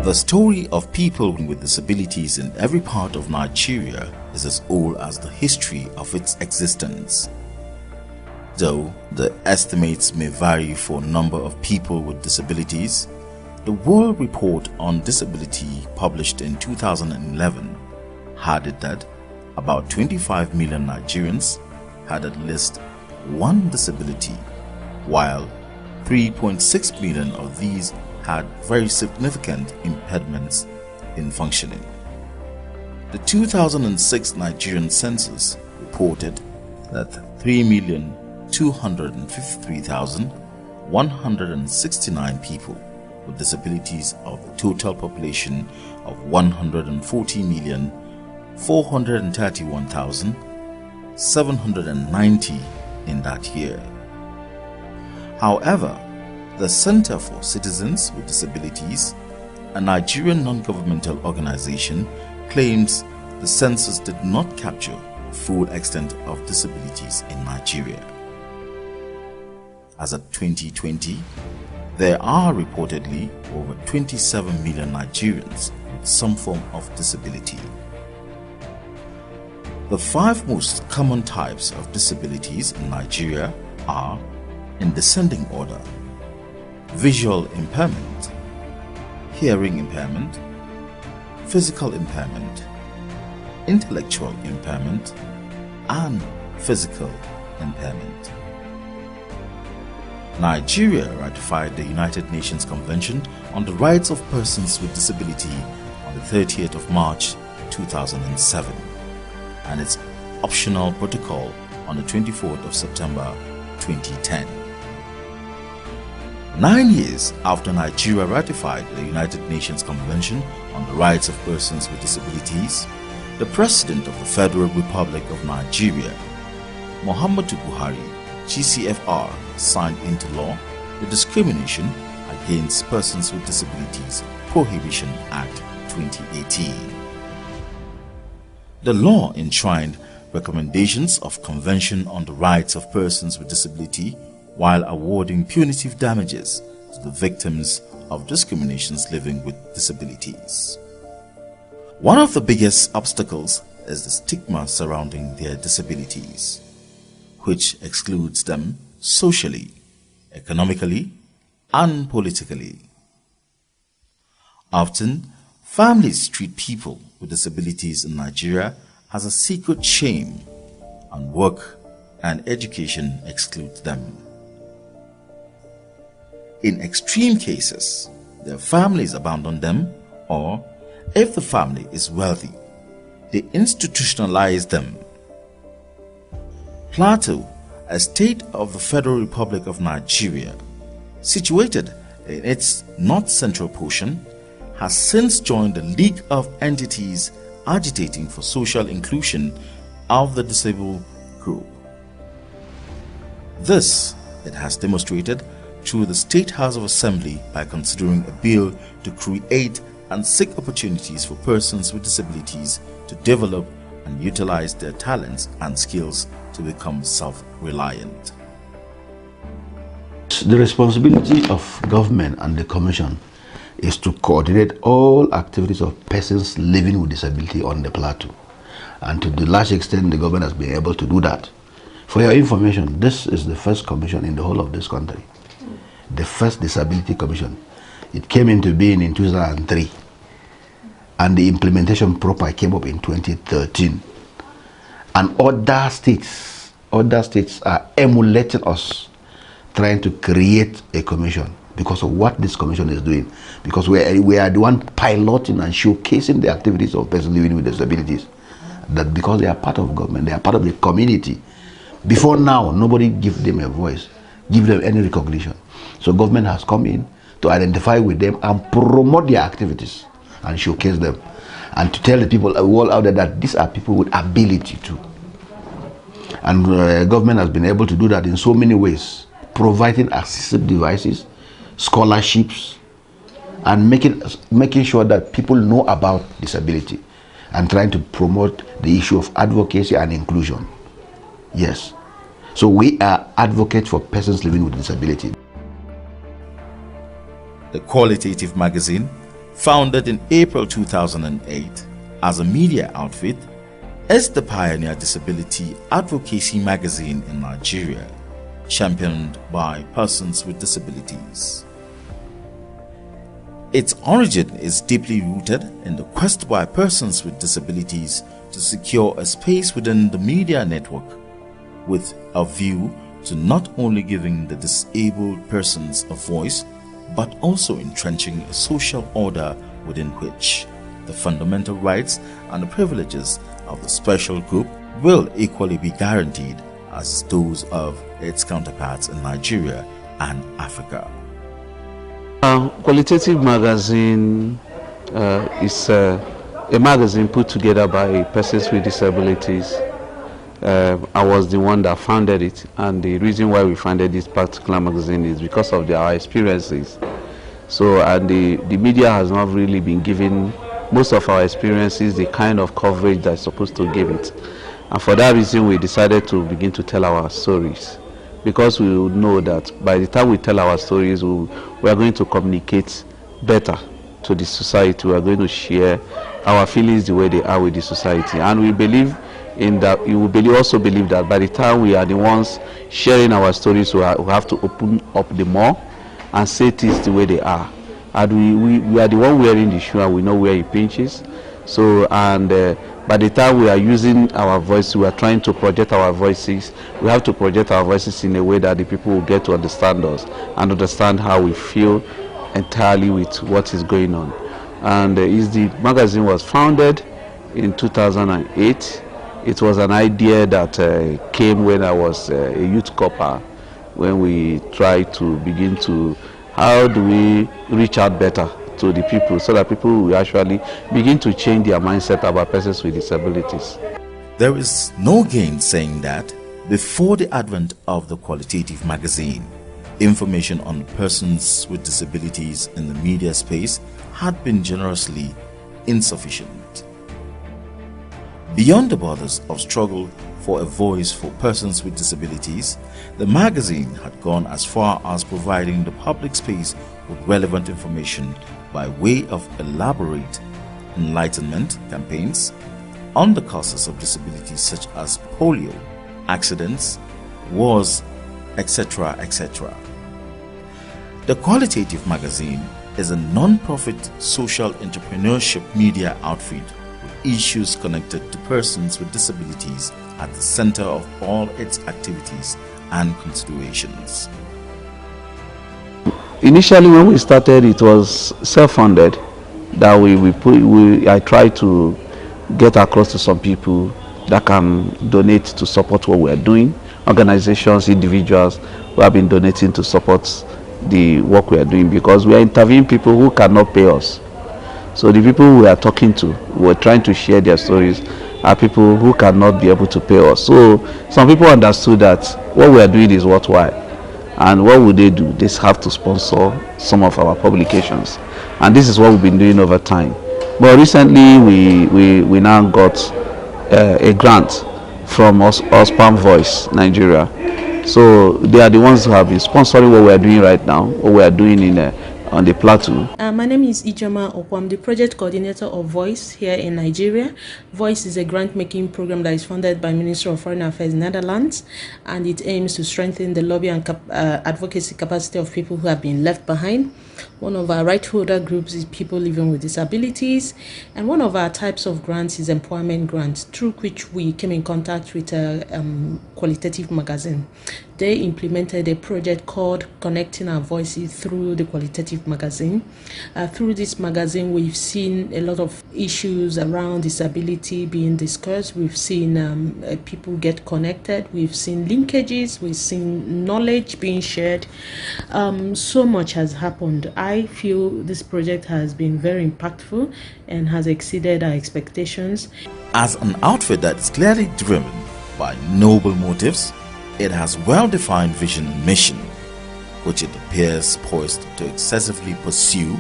The story of people with disabilities in every part of Nigeria is as old as the history of its existence. Though the estimates may vary for number of people with disabilities, the World Report on Disability published in 2011 had it that about 25 million Nigerians had at least one disability, while 3.6 million of these had very significant impediments in functioning. The 2006 Nigerian census reported that 3,253,169 people with disabilities of the total population of 140,431,790 in that year. However, the Center for Citizens with Disabilities, a Nigerian non-governmental organization, claims the census did not capture the full extent of disabilities in Nigeria. As of 2020, there are reportedly over 27 million Nigerians with some form of disability. The 5 most common types of disabilities in Nigeria are, in descending order: visual impairment, hearing impairment, physical impairment, intellectual impairment, and physical impairment. Nigeria ratified the United Nations Convention on the Rights of Persons with Disability on the 30th of March 2007 and its optional protocol on the 24th of September 2010. 9 years after Nigeria ratified the United Nations Convention on the Rights of Persons with Disabilities, the President of the Federal Republic of Nigeria, Muhammadu Buhari, GCFR, signed into law the Discrimination Against Persons with Disabilities Prohibition Act 2018. The law enshrined recommendations of Convention on the Rights of Persons with Disability while awarding punitive damages to the victims of discriminations living with disabilities. One of the biggest obstacles is the stigma surrounding their disabilities, which excludes them socially, economically, and politically. Often, families treat people with disabilities in Nigeria as a secret shame, and work and education exclude them. In extreme cases, their families abandon them, or if the family is wealthy, they institutionalize them. Plateau, a state of the Federal Republic of Nigeria, situated in its north-central portion, has since joined the League of Entities agitating for social inclusion of the disabled group. This, it has demonstrated through the State House of Assembly by considering a bill to create and seek opportunities for persons with disabilities to develop and utilize their talents and skills to become self-reliant. The responsibility of government and the Commission is to coordinate all activities of persons living with disability on the plateau. And to the large extent, the government has been able to do that. For your information, this is the first commission in the whole of this country. The first disability commission. It came into being in 2003, and the implementation proper came up in 2013. And other states are emulating us, trying to create a commission because of what this commission is doing. Because we are the one piloting and showcasing the activities of persons living with disabilities. That because they are part of government, they are part of the community. Before now, nobody give them a voice, give them any recognition. So government has come in to identify with them and promote their activities and showcase them, and to tell the people all out there that these are people with ability too. And government has been able to do that in so many ways, providing assistive devices, scholarships, and making sure that people know about disability, and trying to promote the issue of advocacy and inclusion. Yes. So we are advocates for persons living with disability. The Qualitative magazine, founded in April 2008 as a media outfit, is the pioneer disability advocacy magazine in Nigeria, championed by persons with disabilities. Its origin is deeply rooted in the quest by persons with disabilities to secure a space within the media network, with a view to not only giving the disabled persons a voice, but also entrenching a social order within which the fundamental rights and the privileges of the special group will equally be guaranteed as those of its counterparts in Nigeria and Africa. Qualitative magazine is a magazine put together by persons with disabilities. I was the one that founded it, and the reason why we founded this particular magazine is because of our experiences. So, and the media has not really been giving most of our experiences the kind of coverage that's supposed to give it. And for that reason, we decided to begin to tell our stories, because we know that by the time we tell our stories, we are going to communicate better to the society. We are going to share our feelings the way they are with the society, and we believe in that. You will also believe that by the time we are the ones sharing our stories, we have to open up the more and say things the way they are. And we are the one wearing the shoe, and we know where it pinches. So, and by the time we are using our voice, we are trying to project our voices. We have to project our voices in a way that the people will get to understand us and understand how we feel entirely with what is going on. And the magazine was founded in 2008. It was an idea that came when I was a youth corper, when we tried to begin to, how do we reach out better to the people so that people will actually begin to change their mindset about persons with disabilities. There is no gainsaying that before the advent of the Qualitative magazine, information on persons with disabilities in the media space had been generously insufficient. Beyond the borders of struggle for a voice for persons with disabilities, the magazine had gone as far as providing the public space with relevant information by way of elaborate enlightenment campaigns on the causes of disabilities such as polio, accidents, wars, etc., etc. The Qualitative magazine is a non-profit social entrepreneurship media outfit with issues connected to persons with disabilities at the center of all its activities and considerations. Initially, when we started, it was self-funded. That I tried to get across to some people that can donate to support what we are doing. Organizations, individuals who have been donating to support the work we are doing, because we are interviewing people who cannot pay us. So the people we are talking to, we're trying to share their stories, are people who cannot be able to pay us. So some people understood that what we are doing is worthwhile. And what would they do? They have to sponsor some of our publications. And this is what we've been doing over time. But recently we now got a grant from Ospan Voice Nigeria. So they are the ones who have been sponsoring what we are doing right now, what we are doing on the Plateau. My name is Ijoma Okwa. I'm the project coordinator of Voice here in Nigeria. Voice is a grant-making program that is funded by Ministry of Foreign Affairs in Netherlands, and it aims to strengthen the lobby and advocacy capacity of people who have been left behind. One of our right holder groups is people living with disabilities, and one of our types of grants is employment grants, through which we came in contact with a Qualitative magazine. They implemented a project called Connecting Our Voices through the Qualitative magazine. Through this magazine, we've seen a lot of issues around disability being discussed. We've seen people get connected. We've seen linkages. We've seen knowledge being shared. So much has happened and I feel this project has been very impactful and has exceeded our expectations. As an outfit that is clearly driven by noble motives, it has well-defined vision and mission, which it appears poised to excessively pursue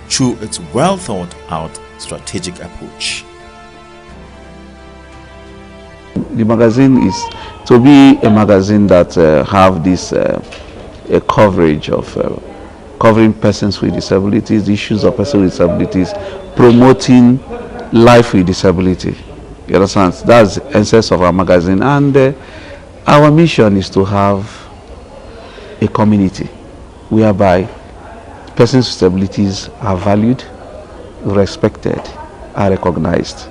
through its well-thought-out strategic approach. The magazine is to be a magazine that have this a coverage of covering persons with disabilities, issues of persons with disabilities, promoting life with disability. You understand? That's the essence of our magazine, and our mission is to have a community whereby persons with disabilities are valued, respected, are recognized.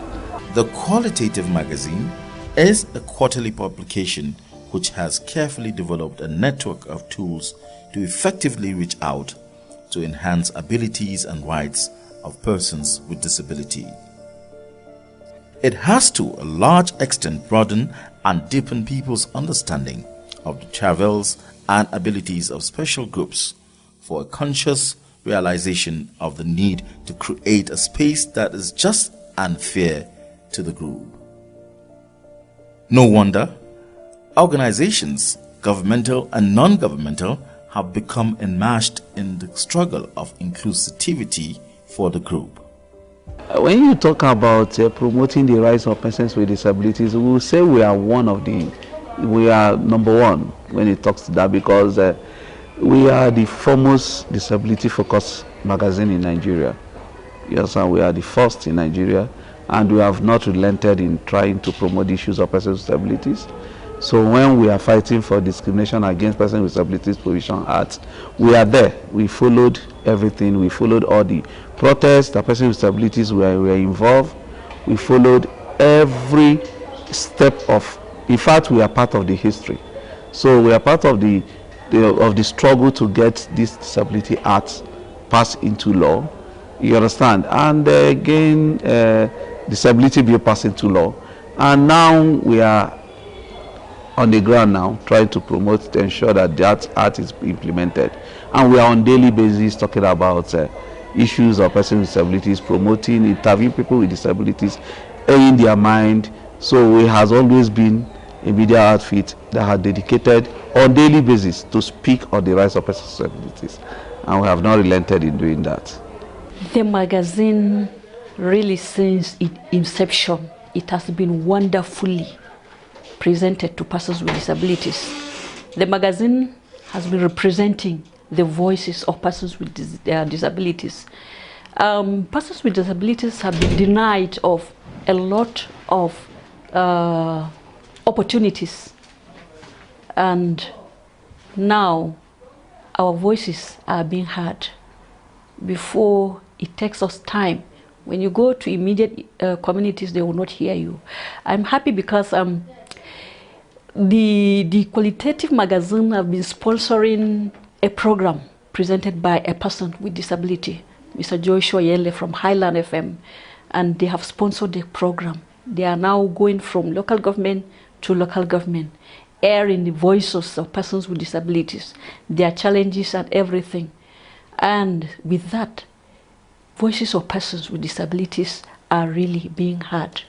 The Qualitative Magazine is a quarterly publication which has carefully developed a network of tools to effectively reach out to enhance abilities and rights of persons with disability. It has to a large extent broadened and deepened people's understanding of the travails and abilities of special groups for a conscious realization of the need to create a space that is just and fair to the group. No wonder organizations, governmental and non-governmental, have become enmeshed in the struggle of inclusivity for the group. When you talk about promoting the rights of persons with disabilities, we will say we are number one when it talks to that, because we are the foremost disability-focused magazine in Nigeria. Yes, and we are the first in Nigeria, and we have not relented in trying to promote the issues of persons with disabilities. So when we are fighting for discrimination against persons with disabilities Provision Act, we are there. We followed everything. We followed all the protests that persons with disabilities were involved. We followed every step of, in fact, we are part of the history. So we are part of the struggle to get this Disability Act passed into law. You understand? And again, Disability Bill passed into law. And now we are on the ground now, trying to promote to ensure that that act is implemented. And we are on daily basis talking about issues of persons with disabilities, promoting, interviewing people with disabilities, in their mind. So it has always been a media outfit that has dedicated on daily basis to speak on the rights of persons with disabilities. And we have not relented in doing that. The magazine, really since its inception, it has been wonderfully presented to persons with disabilities. The magazine has been representing the voices of persons with disabilities. Persons with disabilities have been denied of a lot of opportunities, and now our voices are being heard. Before, it takes us time. When you go to immediate communities, they will not hear you. I'm happy because the Qualitative Magazine have been sponsoring a program presented by a person with disability, Mr. Joshua Yele from Highland FM, and they have sponsored the program. They are now going from local government to local government, airing the voices of persons with disabilities, their challenges and everything. And with that, voices of persons with disabilities are really being heard.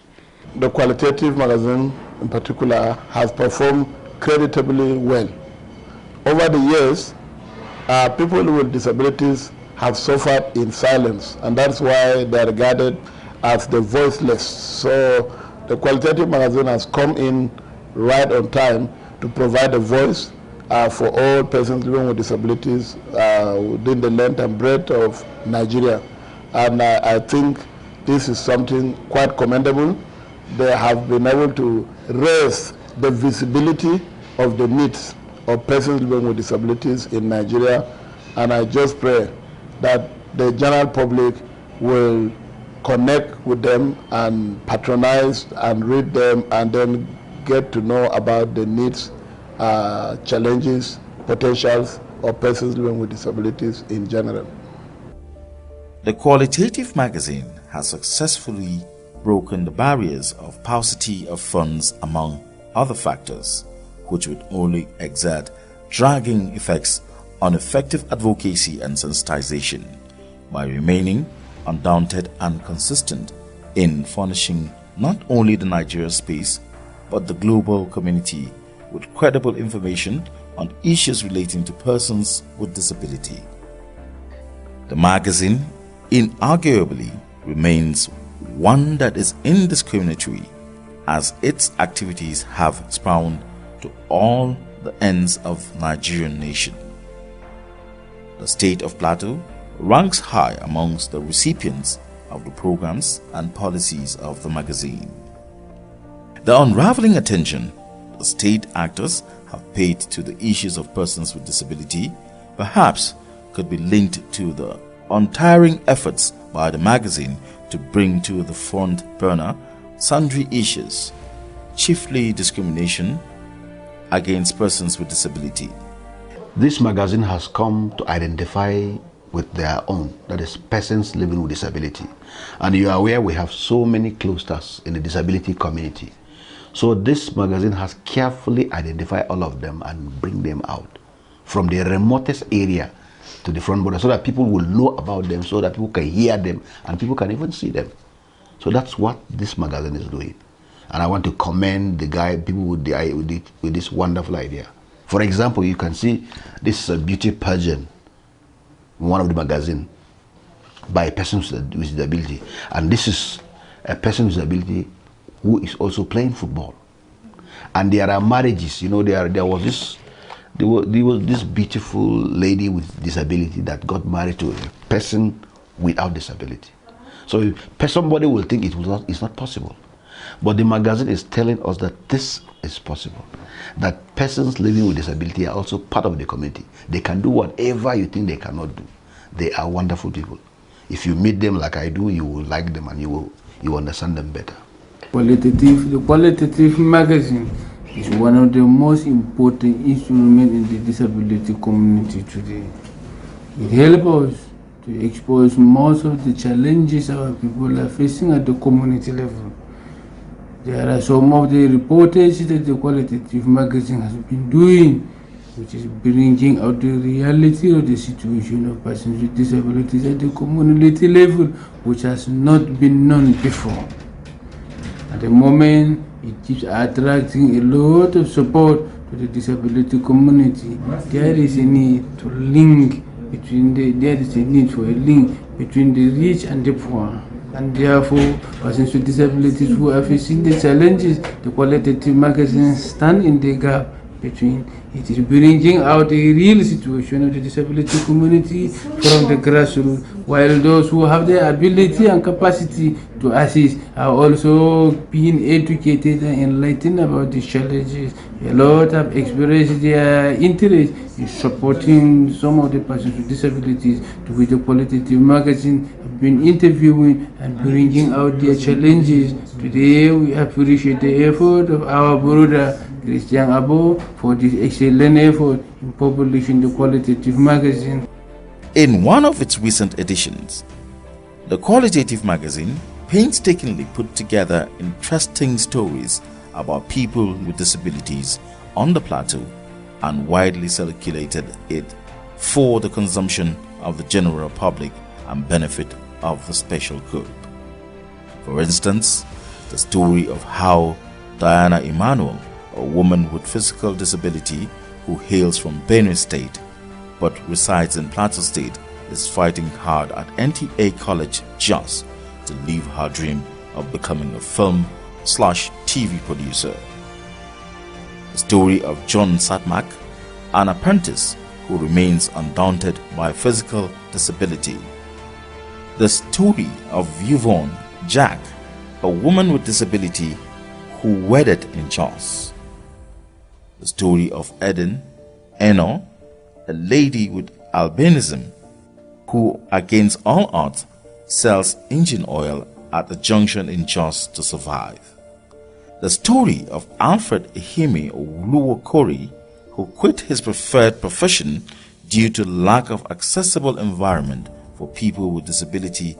The Qualitative Magazine in particular has performed creditably well. Over the years, people with disabilities have suffered in silence, and that's why they are regarded as the voiceless. So the Qualitative Magazine has come in right on time to provide a voice for all persons living with disabilities within the length and breadth of Nigeria. And I think this is something quite commendable. They have been able to raise the visibility of the needs of persons living with disabilities in Nigeria, and I just pray that the general public will connect with them and patronize and read them, and then get to know about the needs, challenges, potentials of persons living with disabilities in general. The Qualitative Magazine has successfully broken the barriers of paucity of funds, among other factors, which would only exert dragging effects on effective advocacy and sensitization by remaining undaunted and consistent in furnishing not only the Nigeria space but the global community with credible information on issues relating to persons with disability. The magazine inarguably remains one that is indiscriminatory, as its activities have spawned to all the ends of Nigerian nation. The state of Plateau ranks high amongst the recipients of the programs and policies of the magazine. The unraveling attention the state actors have paid to the issues of persons with disability perhaps could be linked to the untiring efforts by the magazine to bring to the front burner sundry issues, chiefly discrimination against persons with disability. This magazine has come to identify with their own, that is, persons living with disability. And you are aware we have so many clusters in the disability community. So this magazine has carefully identified all of them and bring them out from the remotest area to the front border so that people will know about them, so that people can hear them and people can even see them. So that's what this magazine is doing. And I want to commend the guy, people with this wonderful idea. For example, you can see this is a beauty pageant, one of the magazine, by a person with disability. And this is a person with disability who is also playing football. And there are marriages, you know, there was this beautiful lady with disability that got married to a person without disability. So somebody will think it's not possible. But the magazine is telling us that this is possible. That persons living with disability are also part of the community. They can do whatever you think they cannot do. They are wonderful people. If you meet them like I do, you will like them and you understand them better. The qualitative magazine is one of the most important instruments in the disability community today. It helps us to expose most of the challenges our people are facing at the community level. There are some of the reportages that the qualitative magazine has been doing, which is bringing out the reality of the situation of persons with disabilities at the community level, which has not been known before. At the moment, it keeps attracting a lot of support to the disability community. There is a need to link there is a need for a link between the rich and the poor. And therefore, persons with disabilities who are facing the challenges, the qualitative magazine stand in the gap between. It is bringing out the real situation of the disability community from the grassroots, while those who have the ability and capacity to assist are also being educated and enlightened about these challenges. A lot have expressed their interest in supporting some of the persons with disabilities, to which the qualitative magazine have been interviewing and bringing out their challenges. Today we appreciate the effort of our brother Christian Abo for this excellent effort in publishing the qualitative magazine. In one of its recent editions, the qualitative magazine painstakingly put together interesting stories about people with disabilities on the plateau and widely circulated it for the consumption of the general public and benefit of the special group. For instance, the story of how Diana Emmanuel, a woman with physical disability who hails from Benue State but resides in Plateau State, is fighting hard at NTA College just to live her dream of becoming a film/TV producer. The story of John Satmak, an apprentice who remains undaunted by physical disability. The story of Yvonne Jack, a woman with disability who wedded in Jos. The story of Eden Eno, a lady with albinism who, against all odds, sells engine oil at the junction in Jos to survive. The story of Alfred Ehime Oluwokori, who quit his preferred profession due to lack of accessible environment for people with disability.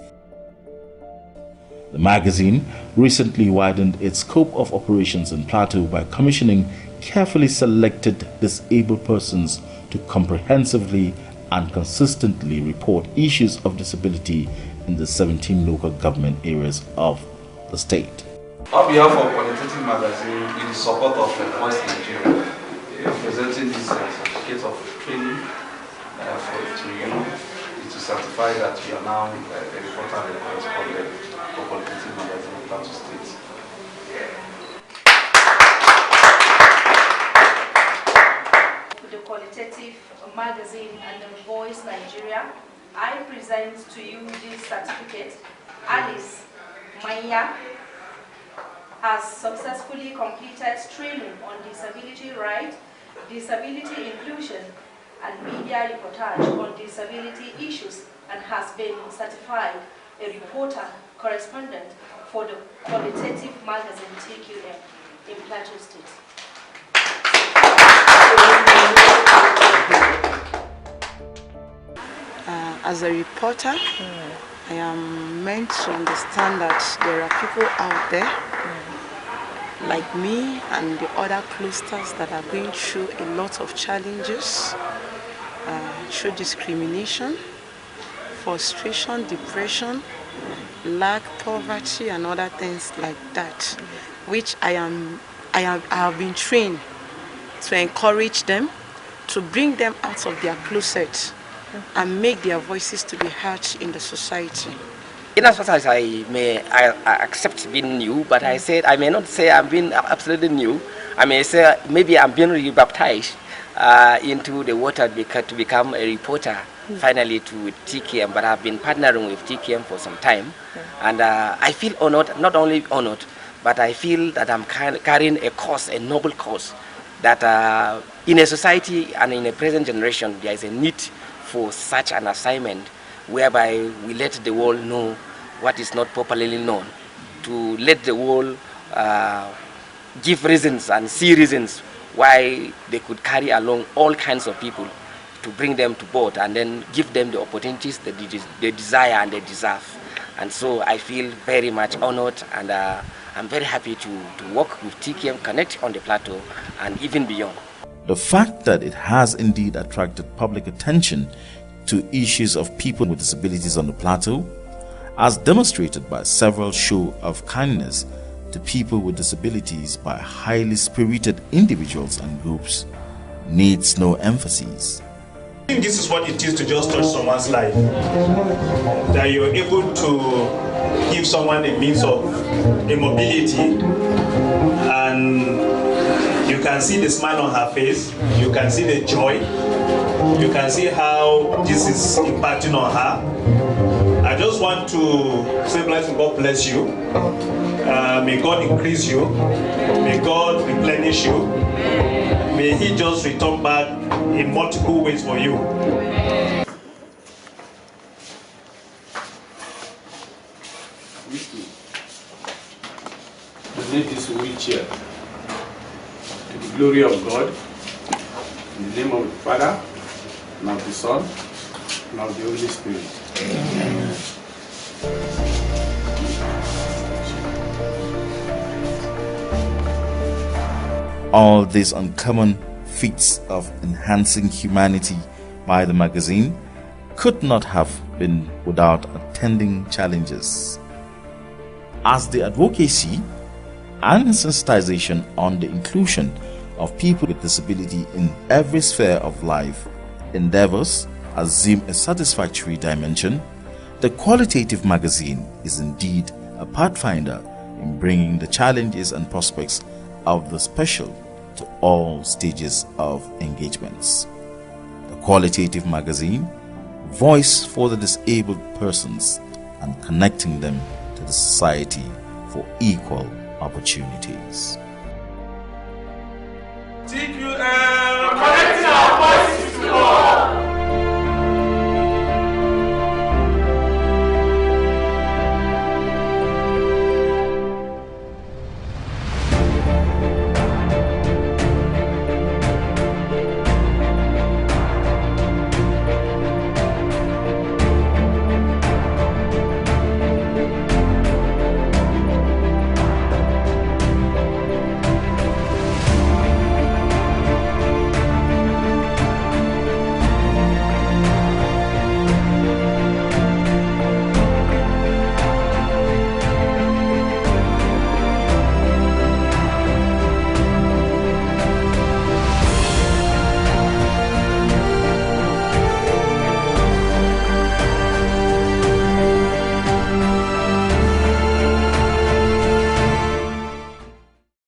The magazine recently widened its scope of operations in Plateau by commissioning carefully selected disabled persons to to comprehensively and consistently report issues of disability in the 17 local government areas of the state. On behalf of Qualitative Magazine, in support of Voice Nigeria, we are presenting this certificate of training to you to certify that we are now a reporter and a correspondent for Qualitative Magazine, Plateau State. The Qualitative Magazine and the Voice Nigeria, I present to you this certificate. Alice Maya has successfully completed training on disability rights, disability inclusion, and media reportage on disability issues, and has been certified a reporter correspondent for the Qualitative Magazine TQM in Plateau State. As a reporter, I am meant to understand that there are people out there like me and the other clusters that are going through a lot of challenges, through discrimination, frustration, depression, lack, poverty, and other things like that, which I have been trained to encourage them, to bring them out of their closet and make their voices to be heard in the society. In as much as I accept being new, but I said I may not say I'm being absolutely new. I may say maybe I'm being rebaptized into the water to become a reporter finally to TQM. But I've been partnering with TQM for some time, and I feel honored. Not only honored, but I feel that I'm carrying a cause, a noble cause, that in a society and in a present generation there is a need for such an assignment, whereby we let the world know what is not properly known, to let the world give reasons and see reasons why they could carry along all kinds of people, to bring them to board and then give them the opportunities that they desire and they deserve. And so I feel very much honored, and I'm very happy to work with TQM Connect on the plateau and even beyond. The fact that it has indeed attracted public attention to issues of people with disabilities on the plateau, as demonstrated by several shows of kindness to people with disabilities by highly spirited individuals and groups, needs no emphasis. I think this is what it is to just touch someone's life, that you're able to give someone a means of immobility, and you can see the smile on her face, you can see the joy, you can see how this is impacting on her. I just want to say, God bless you. May God increase you. May God replenish you. May He just return back in multiple ways for you. Donate this wheelchair to the glory of God, in the name of the Father, and of the Son, and of the Holy Spirit. Amen. All these uncommon feats of enhancing humanity by the magazine could not have been without attending challenges, as the advocacy and sensitization on the inclusion of people with disability in every sphere of life endeavors assume a satisfactory dimension. The Qualitative Magazine is indeed a pathfinder in bringing the challenges and prospects of the special to all stages of engagements. The Qualitative Magazine, voice for the disabled persons and connecting them to the society for equal opportunities. TQM!